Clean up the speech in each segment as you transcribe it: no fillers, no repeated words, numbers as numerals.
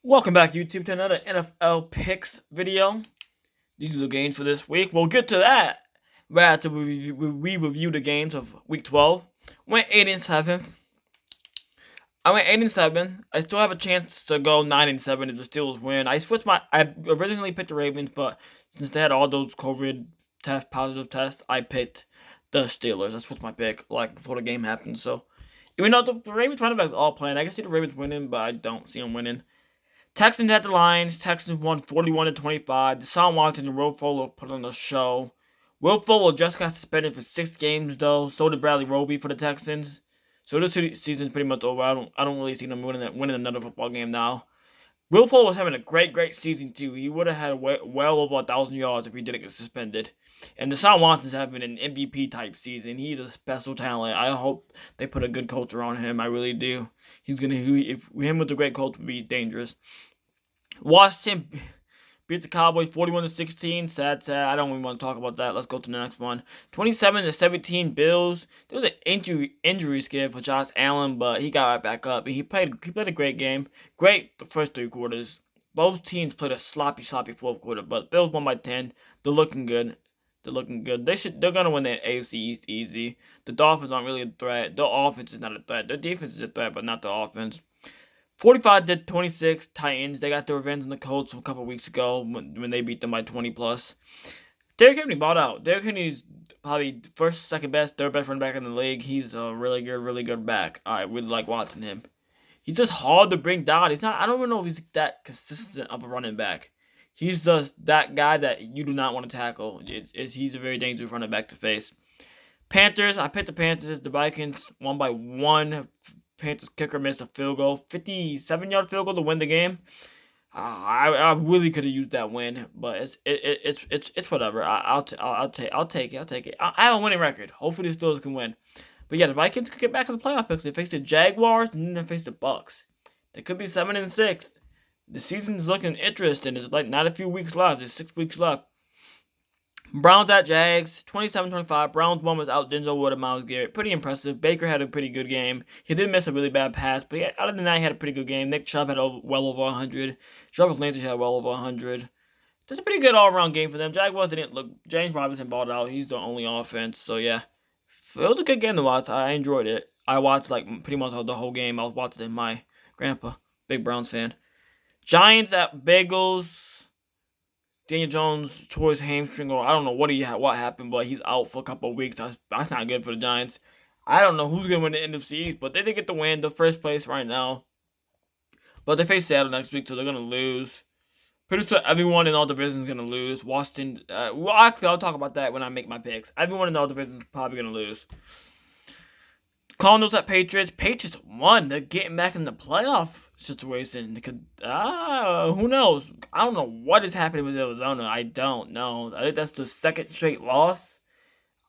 Welcome back, YouTube, to another NFL picks video. These are the games for this week. We'll get to that right after we review the games of Week 12. Went 8-7. I went 8-7. I still have a chance to go 9-7 if the Steelers win. I originally picked the Ravens, but since they had all those COVID positive tests, I picked the Steelers. I switched my pick like before the game happened. So even though the Ravens running backs all playing, I can see the Ravens winning, but I don't see them winning. Texans at the Lions. Texans won 41-25. Deshaun Watson and Will Fuller put on a show. Will Fuller just got suspended for 6 games though. So did Bradley Roby for the Texans. So this season's pretty much over. I don't really see them winning another football game now. Will Fuller was having a great season too. He would have had well over 1,000 yards if he didn't get suspended. And Deshaun Watson's having an MVP type season. He's a special talent. I hope they put a good culture on him. I really do. If him with a great culture would be dangerous. Washington beat the Cowboys 41-16. Sad. I don't even want to talk about that. Let's go to the next one. 27-17 Bills. There was an injury scare for Josh Allen, but he got right back up. He played a great game. Great the first 3 quarters. Both teams played a sloppy fourth quarter, but Bills won by 10. They're looking good. They're gonna win the AFC East easy. The Dolphins aren't really a threat. Their offense is not a threat. Their defense is a threat, but not the offense. 45-26 Titans. They got their revenge on the Colts a couple weeks ago when they beat them by 20 plus. Derrick Henry bought out. Derrick Henry's probably first, second best, third best running back in the league. He's a really good back. I really like watching him. He's just hard to bring down. I don't even know if he's that consistent of a running back. He's just that guy that you do not want to tackle. He's a very dangerous running back to face. Panthers. I picked the Panthers. The Vikings won by 1. Panthers kicker missed a field goal, 57-yard field goal to win the game. I really could have used that win, but it's whatever. I'll take it. I have a winning record. Hopefully the Steelers can win. But yeah, the Vikings could get back in the playoff picture. They face the Jaguars and then they face the Bucks. They could be 7-6. The season's looking interesting. There's like not a few weeks left. There's 6 weeks left. Browns at Jags, 27-25. Browns won without Denzel Ward and Myles Garrett. Pretty impressive. Baker had a pretty good game. He did miss a really bad pass, but other than that, he had a pretty good game. Nick Chubb had well over 100. Jarvis Landry had well over 100. Just a pretty good all-around game for them. Jaguars didn't look. James Robinson balled out. He's the only offense, so yeah. It was a good game to watch. I enjoyed it. I watched like pretty much the whole game. I was watching it with my grandpa, big Browns fan. Giants at Bengals. Daniel Jones tore his hamstring, or I don't know what happened, but he's out for a couple of weeks. That's not good for the Giants. I don't know who's gonna win the NFC East, but they did get the win, the first place right now. But they face Seattle next week, so they're gonna lose. Pretty sure everyone in all divisions is gonna lose. Washington. Well, actually, I'll talk about that when I make my picks. Everyone in all divisions is probably gonna lose. Cardinals at Patriots. Patriots won. They're getting back in the playoff situation. They could, who knows? I don't know what is happening with Arizona. I don't know. I think that's the second straight loss.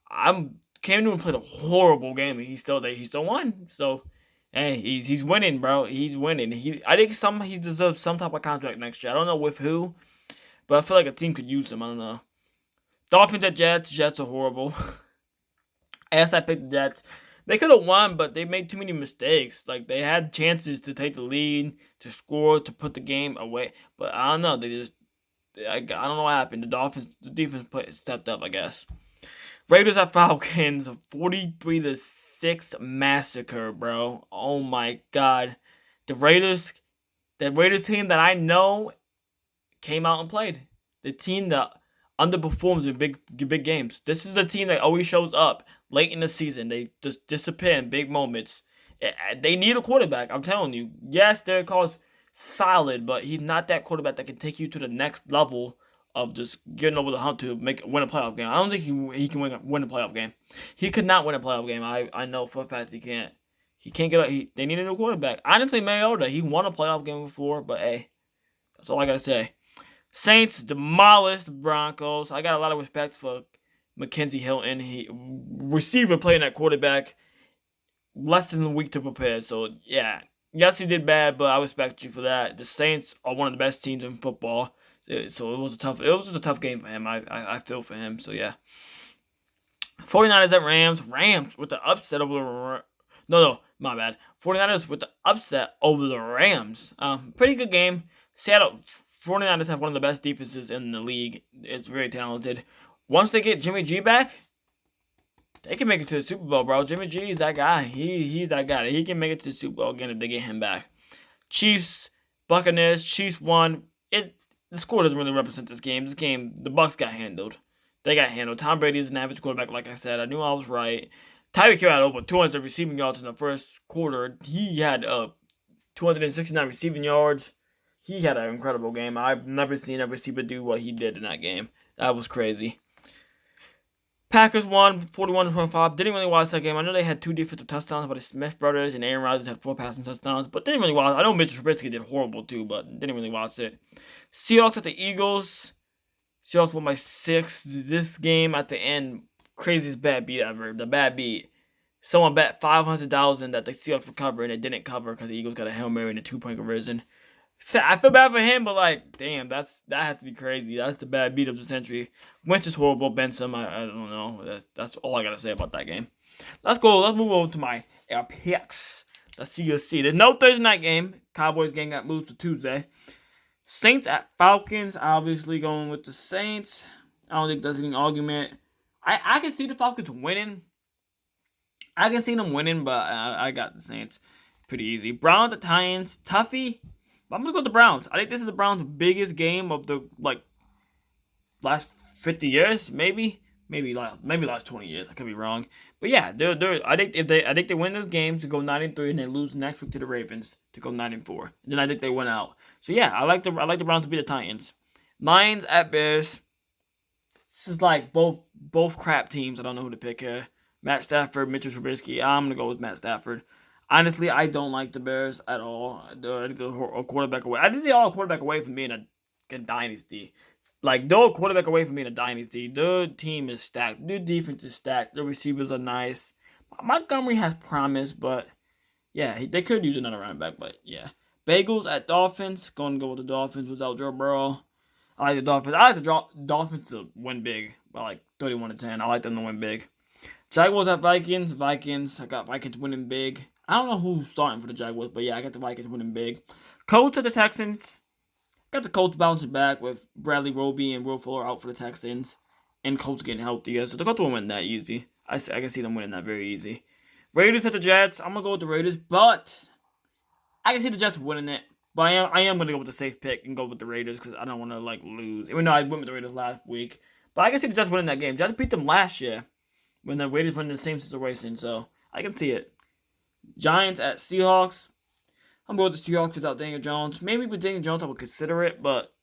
Cam Newton played a horrible game, and he still won. So, hey, he's winning, bro. He's winning. I think he deserves some type of contract next year. I don't know with who, but I feel like a team could use him. I don't know. Dolphins at Jets. Jets are horrible. As I picked the Jets. They could have won, but they made too many mistakes. Like, they had chances to take the lead, to score, to put the game away. But I don't know. I don't know what happened. The defense stepped up, I guess. Raiders at Falcons, a 43-6 massacre, bro. Oh my God. The Raiders team that I know came out and played. The team that underperforms in big games. This is the team that always shows up late in the season. They just disappear in big moments. They need a quarterback. I'm telling you. Yes, Derek Carr's solid, but he's not that quarterback that can take you to the next level of just getting over the hump to win a playoff game. I don't think he can win a playoff game. He could not win a playoff game. I know for a fact he can't. He can't get. They need a new quarterback. Honestly, Mariota, he won a playoff game before, but hey, that's all I gotta say. Saints demolished the Broncos. I got a lot of respect for Mackenzie Hilton. He receiver playing at quarterback less than a week to prepare. So yeah, yes he did bad, but I respect you for that. The Saints are one of the best teams in football. So it was just a tough game for him. I feel for him. So yeah. 49ers at Rams. Rams with the upset over the my bad. 49ers with the upset over the Rams. Pretty good game. Seattle 49ers have one of the best defenses in the league. It's very talented. Once they get Jimmy G back, they can make it to the Super Bowl, bro. Jimmy G is that guy. He's that guy. He can make it to the Super Bowl again if they get him back. Chiefs, Buccaneers. Chiefs won. The score doesn't really represent this game. This game, the Bucs got handled. They got handled. Tom Brady is an average quarterback, like I said. I knew I was right. Tyreek Hill had over 200 receiving yards in the first quarter. He had 269 receiving yards. He had an incredible game. I've never seen a receiver do what he did in that game. That was crazy. Packers won 41-25. Didn't really watch that game. I know they had 2 defensive touchdowns, but the Smith brothers and Aaron Rodgers had 4 passing touchdowns. But didn't really watch. I know Mitch Trubisky did horrible too, but didn't really watch it. Seahawks at the Eagles. Seahawks won by 6. This game at the end, craziest bad beat ever. The bad beat. Someone bet $500,000 that the Seahawks would cover, and it didn't cover because the Eagles got a Hail Mary and a 2-point conversion. So I feel bad for him, but like, damn, that has to be crazy. That's the bad beat of the century. Wentz is horrible. Benson, I don't know. That's all I gotta say about that game. Let's go. Let's move over to my picks. Let's see. There's no Thursday night game. Cowboys game got moved to Tuesday. Saints at Falcons. Obviously going with the Saints. I don't think there's any argument. I can see the Falcons winning. I can see them winning, but I got the Saints pretty easy. Browns at Titans. Toughie. But I'm going to go with the Browns. I think this is the Browns' biggest game of the last 50 years, maybe last 20 years. I could be wrong. But yeah, I think they win this game to go 9-3 and they lose next week to the Ravens to go 9-4. And then I think they win out. So yeah, I like the Browns to beat the Titans. Lions at Bears. This is like both crap teams. I don't know who to pick here. Matt Stafford, Mitchell Trubisky. I'm going to go with Matt Stafford. Honestly, I don't like the Bears at all. I think they're a quarterback away. I think they're all a quarterback away from being a dynasty. Like, they're a quarterback away from being a dynasty. Their team is stacked. Their defense is stacked. Their receivers are nice. Montgomery has promise, but yeah, they could use another running back, but yeah. Bengals at Dolphins. Going to go with the Dolphins without Joe Burrow. I like the Dolphins. I like the Dolphins to win big by like 31-10. I like them to win big. Jaguars at Vikings. I got Vikings winning big. I don't know who's starting for the Jaguars, but yeah, I got the Vikings winning big. Colts at the Texans. Got the Colts bouncing back with Bradley Roby and Will Fuller out for the Texans. And Colts getting healthier, so the Colts will win that easy. I can see them winning that very easy. Raiders at the Jets. I'm going to go with the Raiders, but I can see the Jets winning it. But I am going to go with the safe pick and go with the Raiders because I don't want to lose. Even though I went with the Raiders last week. But I can see the Jets winning that game. Jets beat them last year when the Raiders were in the same situation, so I can see it. Giants at Seahawks. I'm going with the Seahawks without Daniel Jones. Maybe with Daniel Jones I would consider it, but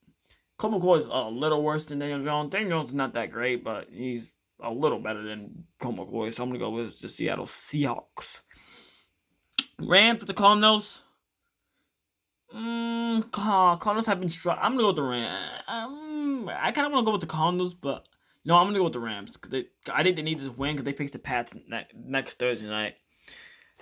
Colt McCoy is a little worse than Daniel Jones. Daniel Jones is not that great, but he's a little better than Colt McCoy, so I'm going to go with the Seattle Seahawks. Rams at the Cardinals. Cardinals have been struck. I'm going to go with the Rams. I kind of want to go with the Cardinals, but no, I'm going to go with the Rams. I think they need this win because they face the Pats next Thursday night.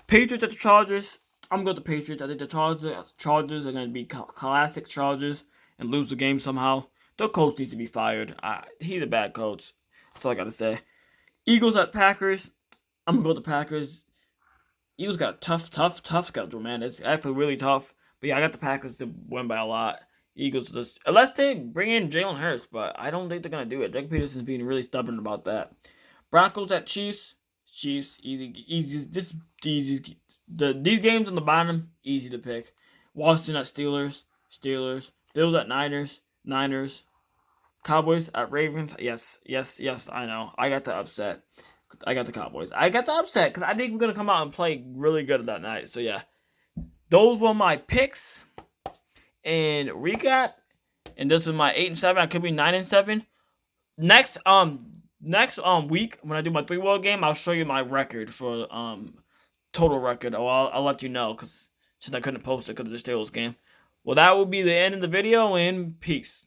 Patriots at the Chargers. I'm going to go with the Patriots. I think the Chargers are going to be classic Chargers and lose the game somehow. Their coach needs to be fired. He's a bad coach. That's all I got to say. Eagles at Packers. I'm going to go with the Packers. Eagles got a tough schedule, man. It's actually really tough. But yeah, I got the Packers to win by a lot. Eagles just, unless they bring in Jalen Hurts, but I don't think they're going to do it. Doug Peterson's being really stubborn about that. Broncos at Chiefs. Chiefs, easy. These games on the bottom, easy to pick. Washington at Steelers. Bills at Niners. Cowboys at Ravens. Yes, I know. I got the upset. I got the Cowboys. I got the upset because I think we're going to come out and play really good that night. So, yeah. Those were my picks and recap. And this is my 8-7. I could be 9-7. Next week when I do my 3-world game, I'll show you my record for total record. I'll let you know because since I couldn't post it because of the Steelers game. Well, that will be the end of the video and peace.